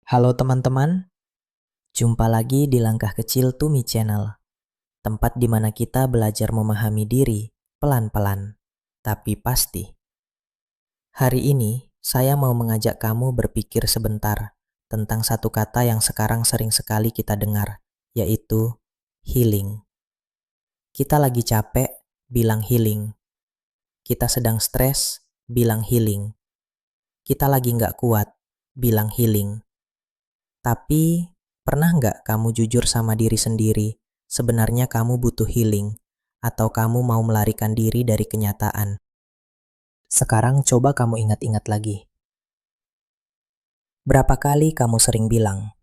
Halo teman-teman, jumpa lagi di Langkah Kecil Tumi Channel, tempat di mana kita belajar memahami diri pelan-pelan, tapi pasti. Hari ini, saya mau mengajak kamu berpikir sebentar tentang satu kata yang sekarang sering sekali kita dengar, yaitu healing. Kita lagi capek, bilang healing. Kita sedang stres, bilang healing. Kita lagi nggak kuat, bilang healing. Tapi, pernah nggak kamu jujur sama diri sendiri, sebenarnya kamu butuh healing, atau kamu mau melarikan diri dari kenyataan? Sekarang coba kamu ingat-ingat lagi. Berapa kali kamu sering bilang,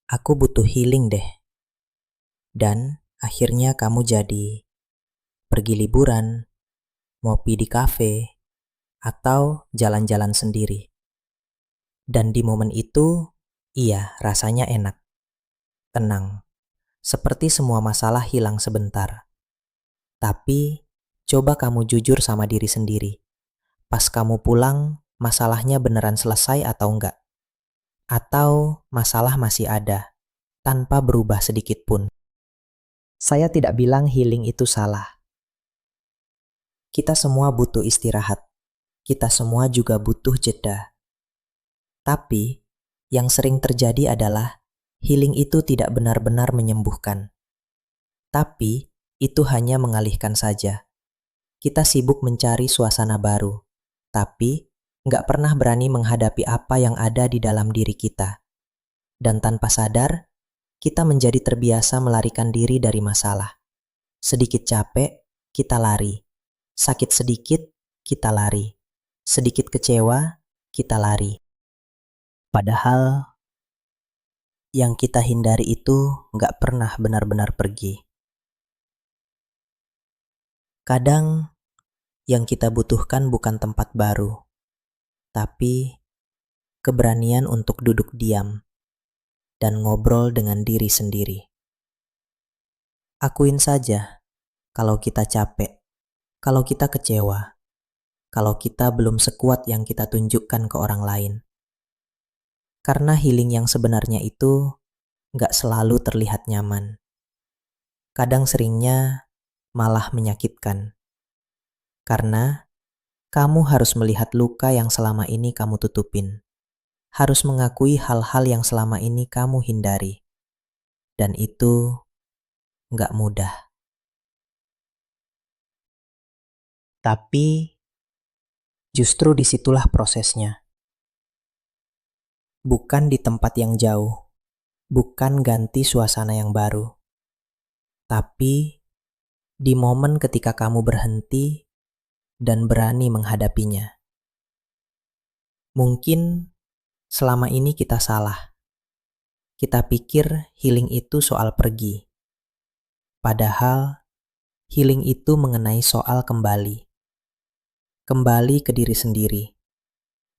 aku butuh healing deh. Dan akhirnya kamu jadi pergi liburan, ngopi di kafe, atau jalan-jalan sendiri. Dan di momen itu, iya rasanya enak, tenang. Seperti semua masalah hilang sebentar. Tapi, coba kamu jujur sama diri sendiri. Pas kamu pulang, masalahnya beneran selesai atau enggak? Atau masalah masih ada, tanpa berubah sedikit pun? Saya tidak bilang healing itu salah. Kita semua butuh istirahat. Kita semua juga butuh jeda. Tapi, yang sering terjadi adalah healing itu tidak benar-benar menyembuhkan. Tapi, itu hanya mengalihkan saja. Kita sibuk mencari suasana baru, tapi nggak pernah berani menghadapi apa yang ada di dalam diri kita. Dan tanpa sadar, kita menjadi terbiasa melarikan diri dari masalah. Sedikit capek, kita lari. Sakit sedikit, kita lari. Sedikit kecewa, kita lari. Padahal, yang kita hindari itu nggak pernah benar-benar pergi. Kadang, yang kita butuhkan bukan tempat baru, tapi keberanian untuk duduk diam dan ngobrol dengan diri sendiri. Akuin saja kalau kita capek, kalau kita kecewa, kalau kita belum sekuat yang kita tunjukkan ke orang lain. Karena healing yang sebenarnya itu nggak selalu terlihat nyaman. Kadang seringnya malah menyakitkan. Karena kamu harus melihat luka yang selama ini kamu tutupin. Harus mengakui hal-hal yang selama ini kamu hindari. Dan itu nggak mudah. Tapi justru disitulah prosesnya. Bukan di tempat yang jauh, bukan ganti suasana yang baru. Tapi di momen ketika kamu berhenti dan berani menghadapinya. Mungkin selama ini kita salah. Kita pikir healing itu soal pergi. Padahal healing itu mengenai soal kembali. Kembali ke diri sendiri.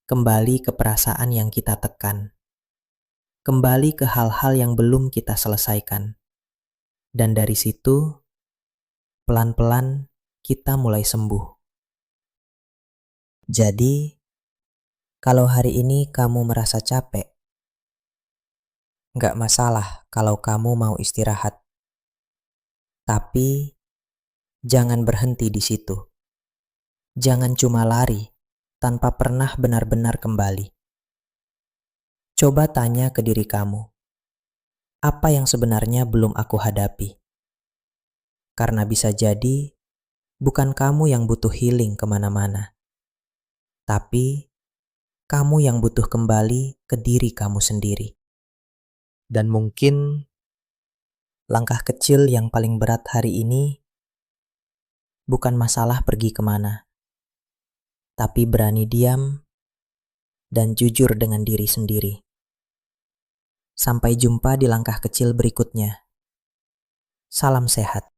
Kembali ke perasaan yang kita tekan. Kembali ke hal-hal yang belum kita selesaikan. Dan dari situ, pelan-pelan kita mulai sembuh. Jadi, kalau hari ini kamu merasa capek, nggak masalah kalau kamu mau istirahat. Tapi, jangan berhenti di situ. Jangan cuma lari tanpa pernah benar-benar kembali. Coba tanya ke diri kamu, apa yang sebenarnya belum aku hadapi? Karena bisa jadi, bukan kamu yang butuh healing kemana-mana. Tapi, kamu yang butuh kembali ke diri kamu sendiri. Dan mungkin, langkah kecil yang paling berat hari ini, bukan masalah pergi kemana. Tapi berani diam dan jujur dengan diri sendiri. Sampai jumpa di langkah kecil berikutnya. Salam sehat.